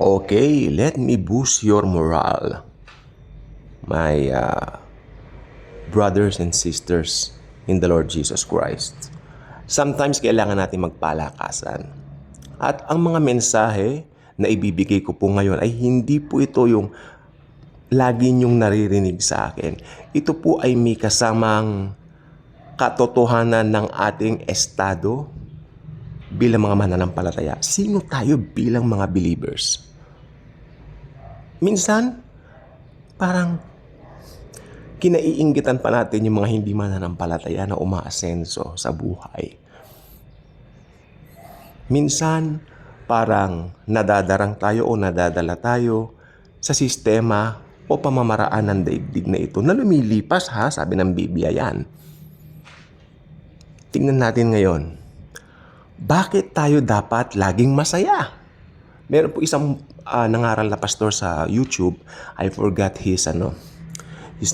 Okay, let me boost your morale, my brothers and sisters in the Lord Jesus Christ. Sometimes kailangan natin magpalakasan. At ang mga mensahe na ibibigay ko po ngayon ay hindi po ito yung lagi niyong naririnig sa akin. Ito po ay may kasamang katotohanan ng ating estado bilang mga mananampalataya. Sino tayo bilang mga believers? Minsan, parang kinaiinggitan pa natin yung mga hindi mananampalataya na umaasenso sa buhay. Minsan, parang nadadarang tayo o nadadala tayo sa sistema o pamamaraan ng daigdig na ito na lumilipas sabi ng Biblia yan. Tingnan natin ngayon, bakit tayo dapat laging masaya? Meron po isang nangaral na pastor sa YouTube, I forgot his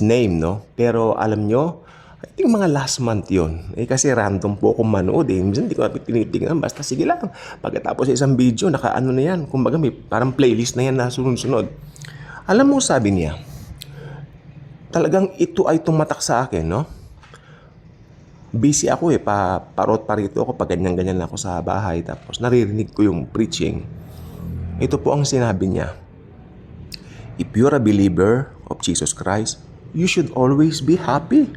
name, no? Pero alam nyo, I think mga last month yun. Kasi random po akong manood Minsan hindi ko tinitignan, basta sige lang. Pagkatapos sa isang video, nakaano na yan. Kumbaga may parang playlist na yan na sunod-sunod. Alam mo, sabi niya, talagang ito ay tumatak sa akin, no? Busy ako parot-parito ako pag ganyan-ganyan lang ako sa bahay. Tapos naririnig ko yung preaching. Ito po ang sinabi niya. If you're a believer of Jesus Christ, you should always be happy.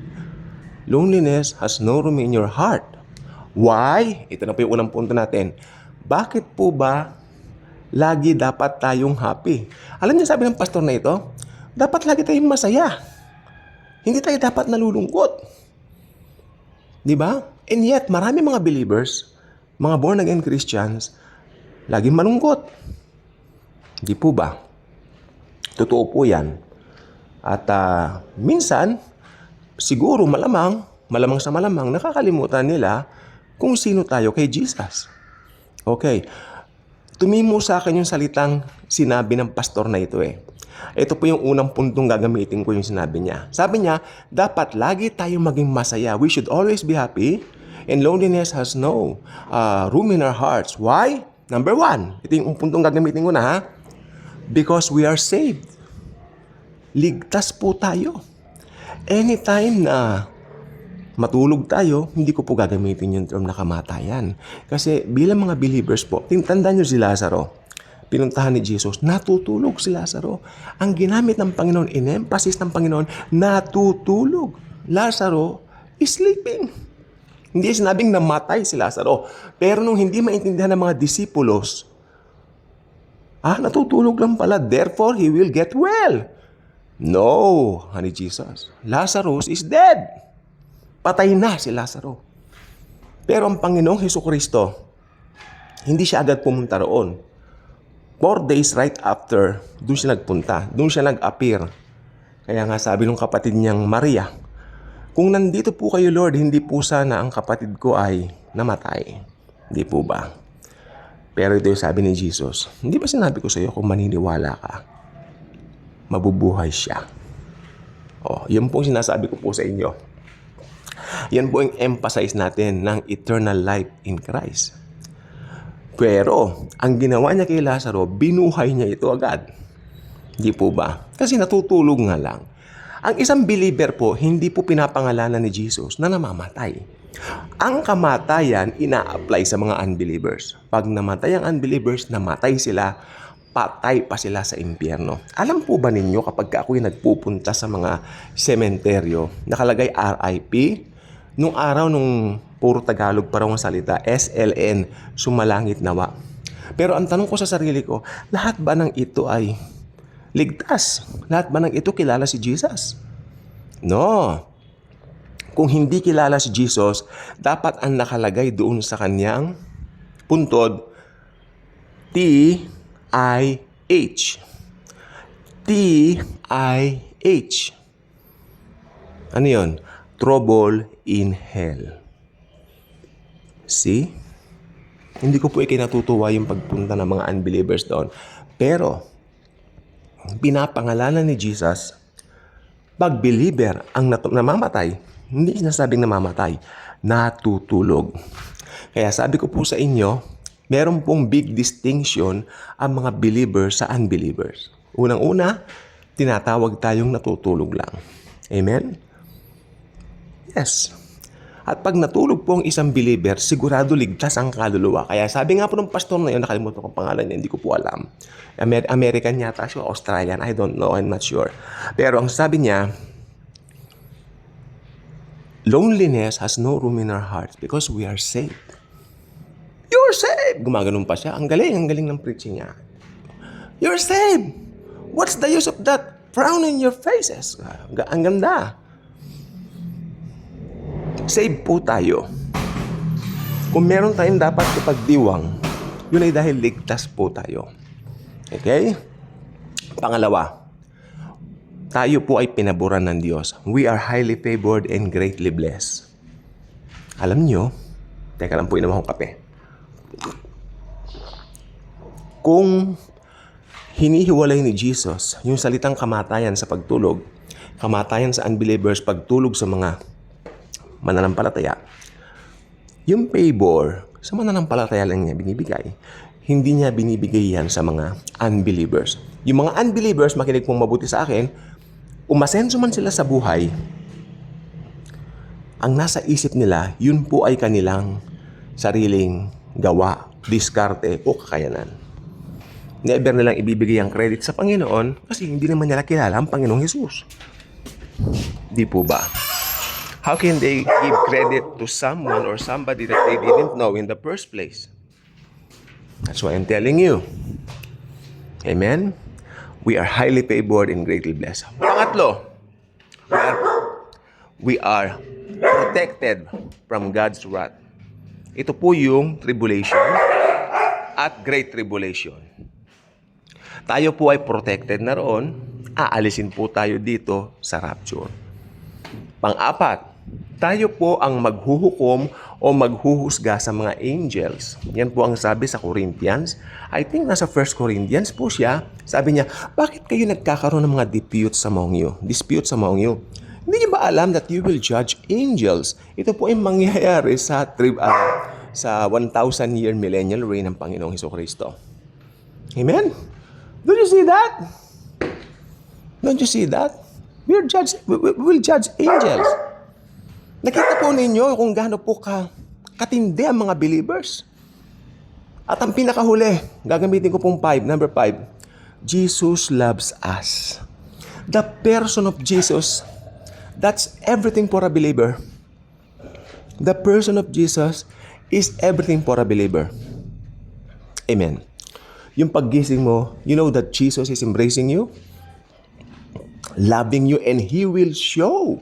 Loneliness has no room in your heart. Why? Ito na po yung unang punto natin. Bakit po ba lagi dapat tayong happy? Alam niyo, sabi ng pastor na ito, dapat lagi tayong masaya. Hindi tayo dapat nalulungkot. Diba? And yet, marami mga believers, mga born-again Christians, laging malungkot. Di po ba? Totoo po yan. At minsan, siguro malamang sa malamang, nakakalimutan nila kung sino tayo kay Jesus. Okay. Tumimo sa akin yung salitang sinabi ng pastor na ito Ito po yung unang puntong gagamitin ko yung sinabi niya. Sabi niya, dapat lagi tayong maging masaya. We should always be happy. And loneliness has no room in our hearts. Why? Number 1. Ito yung puntong gagamitin ko na Because we are saved. Ligtas po tayo. Anytime na matulog tayo, hindi ko po gagamitin yung term na kamatayan. Kasi bilang mga believers po, tandaan nyo si Lazaro. Pinuntahan ni Jesus, natutulog si Lazaro. Ang ginamit ng Panginoon, in-emphasis ng Panginoon, natutulog. Lazaro is sleeping. Hindi sinabing namatay si Lazaro. Pero nung hindi maintindihan ng mga disipulos, natutulog lang pala, therefore he will get well. No, honey Jesus. Lazarus is dead. Patay na si Lazaro. Pero ang Panginoong Hesukristo, hindi siya agad pumunta roon. 4 days right after, doon siya nagpunta. Doon siya nag-appear. Kaya nga sabi ng kapatid niyang Maria, kung nandito po kayo Lord, hindi po sana ang kapatid ko ay namatay. Hindi po ba? Pero ito yung sabi ni Jesus, hindi ba sinabi ko sa iyo kung maniniwala ka, mabubuhay siya. Yun po sinasabi ko po sa inyo. Yan po yung emphasize natin ng eternal life in Christ. Pero, ang ginawa niya kay Lazaro, binuhay niya ito agad. Di po ba? Kasi natutulog nga lang. Ang isang believer po, hindi po pinapangalanan ni Jesus na namamatay. Ang kamatayan, ina-apply sa mga unbelievers. Pag namatay ang unbelievers, namatay sila, patay pa sila sa impyerno. Alam po ba ninyo kapag ako'y nagpupunta sa mga sementeryo, nakalagay RIP? Nung araw, nung puro Tagalog pa raw ang salita, SLN, sumalangit nawa. Pero ang tanong ko sa sarili ko, lahat ba ng ito ay ligtas? Lahat ba ng ito kilala si Jesus? No. Kung hindi kilala si Jesus, dapat ang nakalagay doon sa kanyang puntod, T-I-H. T-I-H. Ano yun? Trouble in hell. See? Hindi ko po ikinatutuwa yung pagpunta ng mga unbelievers doon. Pero, pinapangalanan ni Jesus, pag believer ang namamatay, hindi sinasabing namamatay, natutulog. Kaya sabi ko po sa inyo, meron pong big distinction ang mga believers sa unbelievers. Unang-una, tinatawag tayong natutulog lang. Amen? Yes. At pag natulog po ang isang believer, sigurado ligtas ang kaluluwa. Kaya sabi nga po ng pastor na yun, nakalimutan ko ang pangalan niya, hindi ko po alam. American yata siya, Australian, I don't know, I'm not sure. Pero ang sabi niya, loneliness has no room in our hearts because we are saved. You're saved! Gumaganon pa siya. Ang galing ng preaching niya. You're saved! What's the use of that frown in your faces? Ang ganda. Save po tayo. Kung meron tayong dapat ipagdiwang, yun ay dahil ligtas po tayo. Okay? Pangalawa, tayo po ay pinaboran ng Diyos. We are highly favored and greatly blessed. Alam nyo, teka lang po, inom akong kape. Kung hinihiwalay ni Jesus yung salitang kamatayan sa pagtulog, kamatayan sa unbelievers, pagtulog sa mga mananampalataya, yung favor sa mananampalataya lang niya binibigay. Hindi niya binibigay yan sa mga unbelievers. Yung mga unbelievers, makinig pong mabuti sa akin, umasenso man sila sa buhay, ang nasa isip nila, yun po ay kanilang sariling gawa, diskarte o kakayanan. Never nilang ibibigay ang credit sa Panginoon kasi hindi naman nila kilala ang Panginoong Jesus. Di po ba? How can they give credit to someone or somebody that they didn't know in the first place? That's why I'm telling you. Amen? We are highly favored and greatly blessed. Pangatlo, we are protected from God's wrath. Ito po yung tribulation at great tribulation. Tayo po ay protected na roon, aalisin po tayo dito sa rapture. Pang-apat, tayo po ang maghuhukom o maghuhusga sa mga angels. Yan po ang sabi sa Corinthians. I think nasa 1 Corinthians po siya. Sabi niya, bakit kayo nagkakaroon ng mga disputes among you? Hindi niyo ba alam that you will judge angels? Ito po ay mangyayari sa 1,000-year millennial reign ng Panginoong Hesukristo. Amen? Don't you see that? Don't you see that? We will judge angels. Nakita po ninyo kung gaano po katindi ang mga believers. At ang pinakahuli, gagamitin ko pong number 5, Jesus loves us. The person of Jesus, that's everything for a believer. The person of Jesus is everything for a believer. Amen. Yung paggising mo, you know that Jesus is embracing you, loving you, and He will show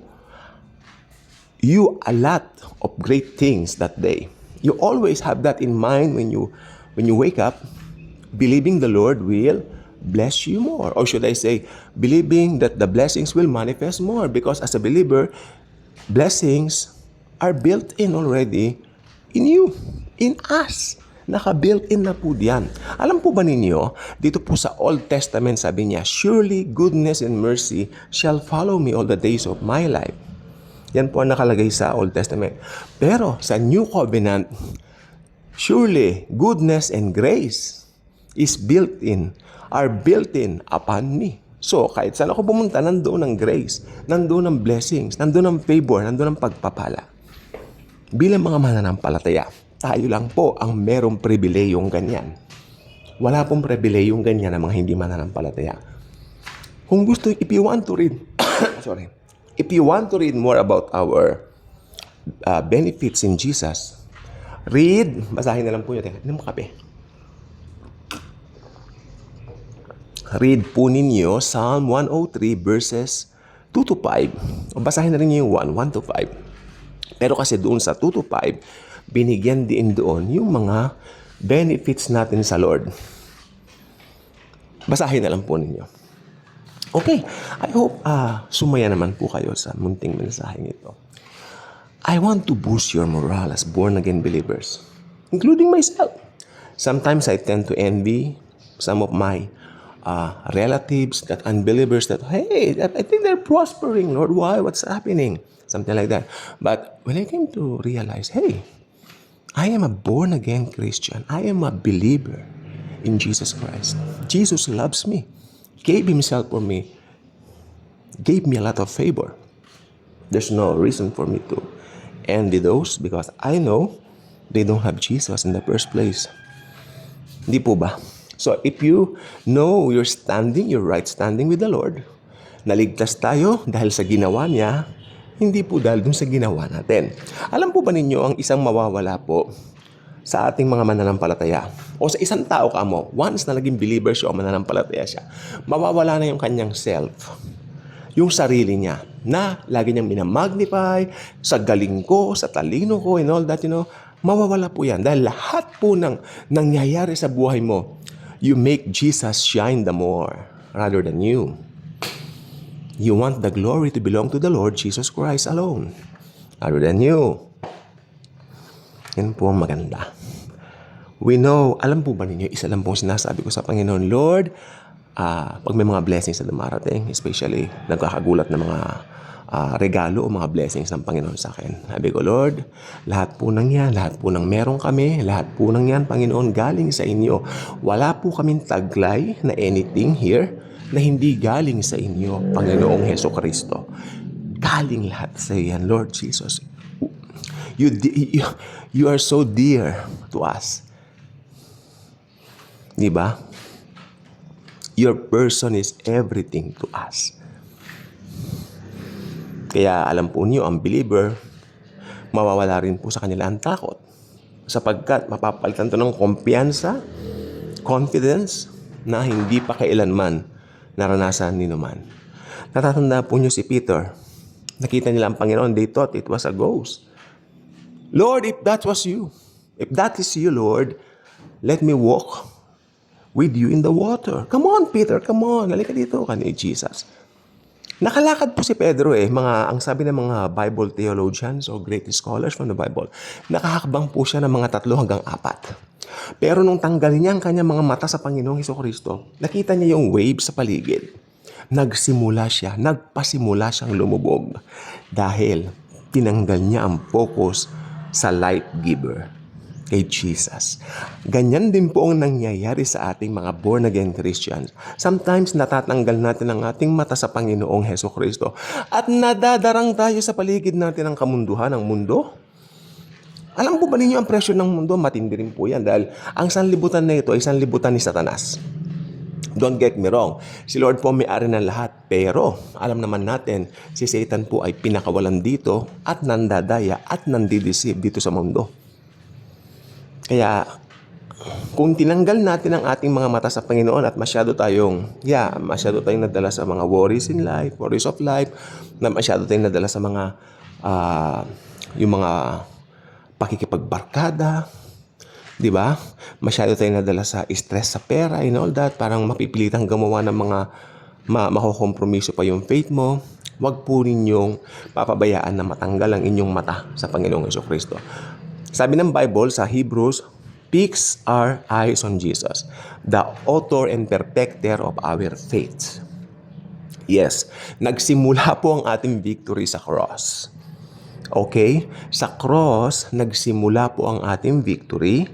you a lot of great things that day. You always have that in mind when you wake up, believing the Lord will bless you more. Or should I say, believing that the blessings will manifest more. Because as a believer, blessings are built in already in you, in us. Naka-built-in na po diyan. Alam po ba ninyo, dito po sa Old Testament sabi niya, surely goodness and mercy shall follow me all the days of my life. Yan po ang nakalagay sa Old Testament. Pero sa New Covenant, surely goodness and grace are built in upon me. So, kahit saan ako pumunta, nandoon ang grace, nandoon ang blessings, nandoon ang favor, nandoon ang pagpapala. Bilang mga mananampalataya, tayo lang po ang merong pribileyong ganyan. Wala pong pribileyong ganyan ng mga hindi mananampalataya. Kung gusto, if you want to read more about our benefits in Jesus, basahin na lang po nyo. Hindi mo kape. Read po ninyo Psalm 103 verses 2 to 5. O basahin na rin yung 1 to 5. Pero kasi doon sa 2 to 5, binigyan din doon yung mga benefits natin sa Lord. Basahin na lang po ninyo. Okay, I hope sumaya naman po kayo sa munting mensaheng ito. I want to boost your morale as born-again believers, including myself. Sometimes I tend to envy some of my relatives, that unbelievers, that, hey, I think they're prospering, Lord, why? What's happening? Something like that. But when I came to realize, hey, I am a born-again Christian. I am a believer in Jesus Christ. Jesus loves me, gave Himself for me, gave me a lot of favor. There's no reason for me to envy those because I know they don't have Jesus in the first place. Hindi po ba? So if you know your standing, your right standing with the Lord, naligtas tayo dahil sa ginawa niya, hindi po dahil dun sa ginawa natin. Alam po ba ninyo ang isang mawawala po sa ating mga mananampalataya o sa isang tao ka mo, once na naging believer siya o mananampalataya siya, mawawala na yung kanyang self, yung sarili niya na lagi niyang minamagnify sa galing ko, sa talino ko and all that, mawawala po yan dahil lahat po ng nangyayari sa buhay mo, you make Jesus shine the more rather than you. You want the glory to belong to the Lord Jesus Christ alone rather than you. Yan po ang maganda. We know, alam po ba ninyo, isa lang pong sinasabi ko sa Panginoon, Lord, pag may mga blessings na dumarating, especially nagkakagulat na mga regalo o mga blessings ng Panginoon sa akin. Sabi ko, Lord, lahat po ng yan, lahat po ng meron kami, lahat po ng yan, Panginoon, galing sa inyo. Wala po kaming taglay na anything here na hindi galing sa inyo, Panginoong Heso Kristo. Galing lahat sa iyan, Lord Jesus. You are so dear to us. Diba? Your person is everything to us. Kaya alam po niyo, ang believer, mawawala rin po sa kanila ang takot. Sapagkat mapapalitan to ng kumpiyansa, confidence, na hindi pa kailanman naranasan ni naman. Natatanda po niyo si Peter. Nakita nila ang Panginoon, they thought it was a ghost. Lord, if that was you, if that is you, Lord, let me walk with you in the water. Come on, Peter, come on. Halika dito ka ni Jesus. Nakalakad po si Pedro ang sabi ng mga Bible theologians o great scholars from the Bible, nakahakbang po siya ng mga 3 hanggang 4. Pero nung tanggalin niya ang kanyang mga mata sa Panginoong Hesukristo, nakita niya yung wave sa paligid. Nagpasimula siyang lumubog dahil tinanggal niya ang focus sa life giver, kay Jesus. Ganyan din po ang nangyayari sa ating mga born-again Christians. Sometimes natatanggal natin ang ating mata sa Panginoong Hesukristo at nadadarang tayo sa paligid natin ng kamunduhan ng mundo. Alam po ba ninyo ang presyo ng mundo? Matindi rin po yan dahil ang sanlibutan na ito ay sanlibutan ni Satanas. Don't get me wrong, si Lord po may-ari ng lahat. Pero alam naman natin, si Satan po ay pinakawalan dito at nandadaya at nandideceive dito sa mundo. Kaya kung tinanggal natin ang ating mga mata sa Panginoon at masyado tayong nadala sa mga worries of life, na masyado tayong nadala sa mga yung mga pakikipagbarkada, di ba? Masyado tayong nadala sa stress sa pera and all that, parang mapipilitang gumawa ng mga makukompromiso pa yung faith mo. Huwag po ninyong papabayaan na matanggal ang inyong mata sa Panginoong Hesukristo. Sabi ng Bible sa Hebrews, fix our eyes on Jesus, the author and perfecter of our faith. Yes, nagsimula po ang ating victory sa cross. Okay? Sa cross, nagsimula po ang ating victory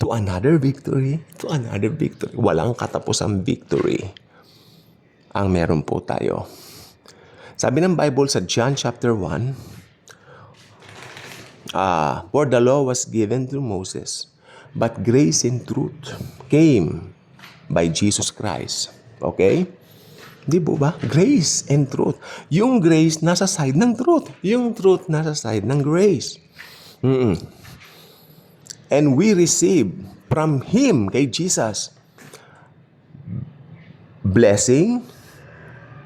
to another victory, to another victory. Walang katapusang victory ang meron po tayo. Sabi ng Bible sa John chapter 1, for the law was given through Moses, but grace and truth came by Jesus Christ. Okay? Di ba? Grace and truth. Yung grace nasa side ng truth. Yung truth nasa side ng grace. And we receive from Him, kay Jesus, blessing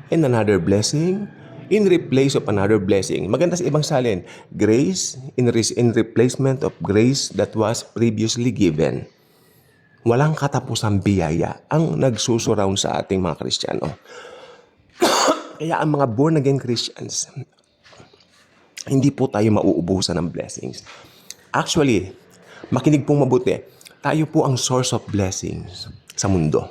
and another blessing in replace of another blessing. Maganda sa ibang salin, grace in replacement of grace that was previously given. Walang katapusang biyaya ang nagsusurround sa ating mga Kristiyano. Kaya ang mga born-again Christians, hindi po tayo mauubusan ng blessings. Actually, makinig pong mabuti, tayo po ang source of blessings sa mundo.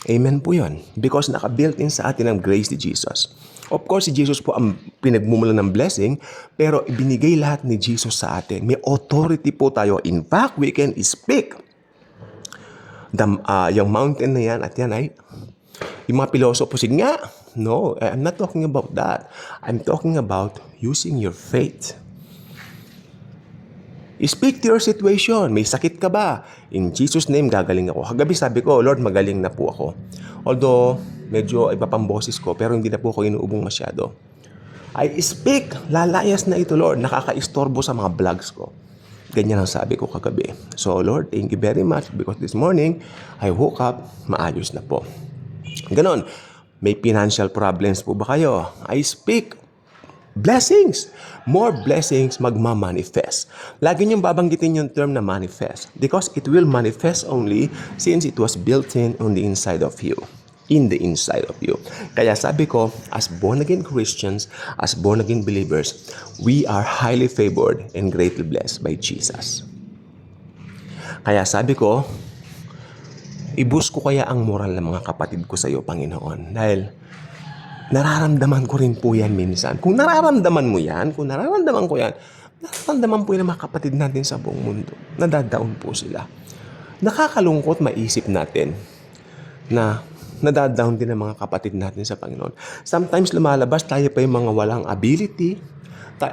Amen po yun. Because naka-built in sa atin ang grace ni Jesus. Of course, si Jesus po ang pinagmumula ng blessing, pero ibinigay lahat ni Jesus sa atin. May authority po tayo. In fact, we can speak. Yung mountain na yan at yan ay, yung mga pilosopo, sige nga, no, I'm not talking about that. I'm talking about using your faith. Speak to your situation. May sakit ka ba? In Jesus' name, gagaling ako. Kagabi sabi ko, Lord, magaling na po ako. Although, medyo iba pang boses ko, pero hindi na po ako inuubong masyado. I speak. Lalayas na ito, Lord. Nakaka-istorbo sa mga vlogs ko. Ganyan ang sabi ko kagabi. So, Lord, thank you very much because this morning, I woke up, maayos na po. Ganon. May financial problems po ba kayo? I speak. Blessings. More blessings magma-manifest. Lagi niyong babanggitin yung term na manifest because it will manifest only since it was built in on the inside of you. In the inside of you. Kaya sabi ko, as born-again Christians, as born-again believers, we are highly favored and greatly blessed by Jesus. Kaya sabi ko, i-boost ko kaya ang moral ng mga kapatid ko sa iyo, Panginoon. Dahil nararamdaman ko rin po yan minsan. Kung nararamdaman mo yan, kung nararamdaman ko yan, nararamdaman po yan ng mga kapatid natin sa buong mundo. Nadadaon po sila. Nakakalungkot maisip natin na nadadaon din ang mga kapatid natin sa Panginoon. Sometimes lumalabas tayo pa yung mga walang ability.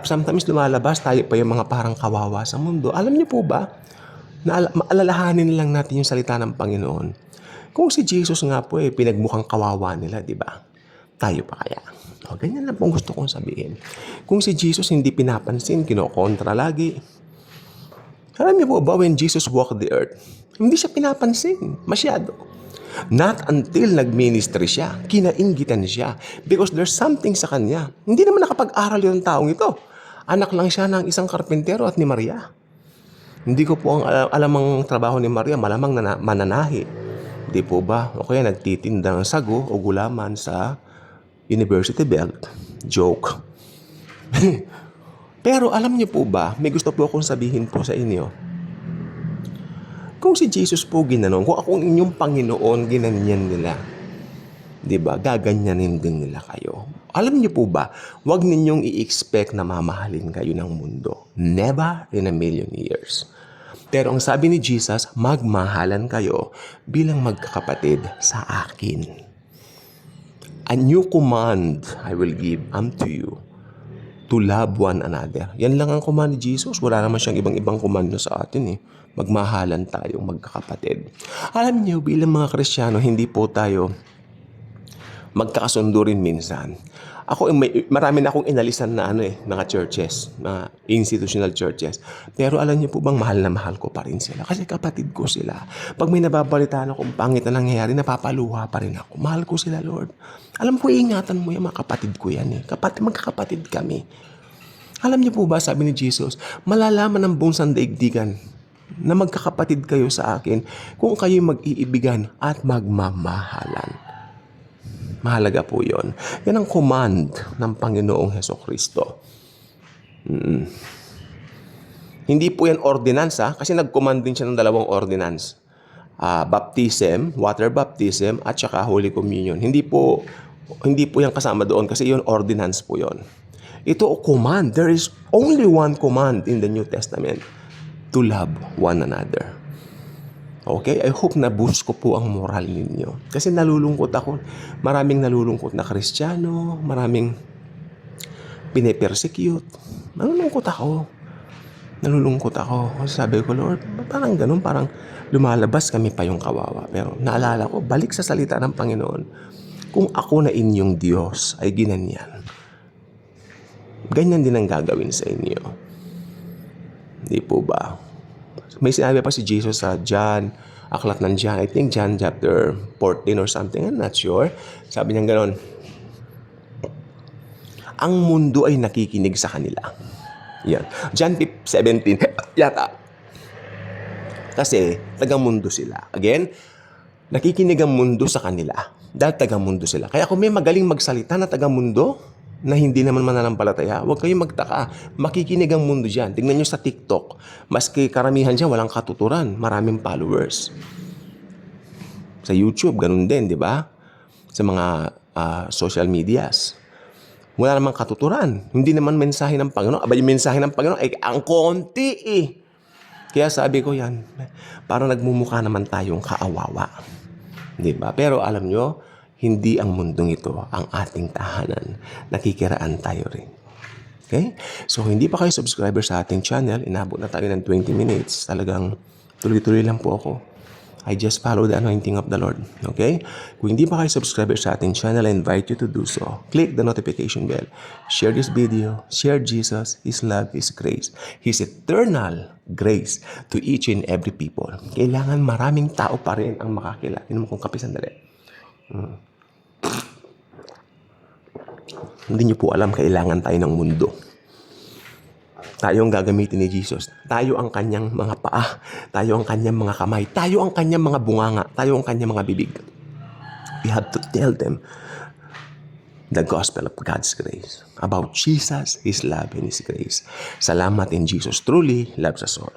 Sometimes lumalabas tayo pa yung mga parang kawawa sa mundo. Alam niyo po ba, na maalalahanin lang natin yung salita ng Panginoon. Kung si Jesus nga po pinagmukhang kawawa nila, di ba? Tayo pa kaya? O, ganyan lang pong gusto kong sabihin. Kung si Jesus hindi pinapansin, kinokontra lagi. Alam niyo po ba, when Jesus walked the earth, hindi siya pinapansin. Masyado. Not until nag-ministry siya, kinainggitan siya. Because there's something sa kanya. Hindi naman nakapag-aral yung taong ito. Anak lang siya ng isang karpentero at ni Maria. Hindi ko po alam ang trabaho ni Maria, malamang mananahi. Hindi po ba? O kaya nagtitinda ng sago o gulaman sa University Belt. Joke. Pero alam niyo po ba, may gusto po akong sabihin po sa inyo. Kung si Jesus po ginanon, kung akong inyong Panginoon, ginanyan nila, di ba, gaganyanin din nila kayo. Alam niyo po ba, huwag ninyong i-expect na mamahalin kayo ng mundo. Never in a million years. Pero ang sabi ni Jesus, magmahalan kayo bilang magkakapatid sa akin. A new command I will give unto you to love one another. Yan lang ang command ni Jesus. Wala naman siyang ibang komando sa atin Magmahalan tayong magkakapatid. Alam niyo, bilang mga Kristiyano, hindi po tayo magkakasundo rin minsan. Ako, marami na akong inalisan na mga churches, mga institutional churches. Pero alam niyo po bang mahal na mahal ko pa rin sila? Kasi kapatid ko sila. Pag may nababalitaan akong pangit na nangyayari, napapaluha pa rin ako. Mahal ko sila, Lord. Alam ko, ingatan mo yan, mga kapatid ko yan magkakapatid kami. Alam niyo po ba, sabi ni Jesus, malalaman ng buong sandaigdigan na magkakapatid kayo sa akin kung kayo'y mag-iibigan at magmamahalan. Mahalaga po yun. Yan ang command ng Panginoong Hesukristo. Hindi po yan ordinance kasi nag-command din siya ng dalawang ordinance. Baptism, water baptism, at saka Holy Communion. Hindi po yan kasama doon kasi yun ordinance po yun. Ito command. There is only one command in the New Testament. To love one another. Okay? I hope na-boost ko po ang moral ninyo. Kasi nalulungkot ako. Maraming nalulungkot na Kristiyano. Maraming pinipersecute. Nalulungkot ako. Kasi sabi ko, Lord, parang ganun, parang lumalabas kami pa yung kawawa. Pero naalala ko, balik sa salita ng Panginoon, kung ako na inyong Diyos ay ginanyan, ganyan din ang gagawin sa inyo. Di po ba? May sinabi pa si Jesus sa John, aklat ng John, I think John chapter 14 or something, I'm not sure. Sabi niya gano'n, ang mundo ay nakikinig sa kanila. Yan. John 17, yata. Kasi, taga-mundo sila. Again, nakikinig ang mundo sa kanila. Dahil taga-mundo sila. Kaya kung may magaling magsalita na taga-mundo, na hindi naman mananampalataya, huwag kayong magtaka. Makikinig ang mundo dyan. Tingnan nyo sa TikTok. Maski karamihan dyan, walang katuturan. Maraming followers. Sa YouTube, ganun din, di ba? Sa mga social medias. Wala namang katuturan. Hindi naman mensahe ng Panginoon. Aba, yung mensahe ng Panginoon ay ang konti eh. Kaya sabi ko yan, parang nagmumukha naman tayong kaawawa. Di ba? Pero alam nyo, hindi ang mundong ito ang ating tahanan. Nakikiraan tayo rin. Okay? So, hindi pa kayo subscriber sa ating channel, inabot na tayo ng 20 minutes. Talagang tuloy-tuloy lang po ako. I just follow the anointing of the Lord. Okay? Kung hindi pa kayo subscriber sa ating channel, I invite you to do so. Click the notification bell. Share this video. Share Jesus, His love, His grace, His eternal grace to each and every people. Kailangan maraming tao pa rin ang makakilala. Inom mo kong kape sandali. Hindi niyo po alam, kailangan tayo ng mundo. Tayo ang gagamitin ni Jesus. Tayo ang kanyang mga paa. Tayo ang kanyang mga kamay. Tayo ang kanyang mga bunganga. Tayo ang kanyang mga bibig. We have to tell them the gospel of God's grace. About Jesus, His love, and His grace. Salamat in Jesus truly loves us all.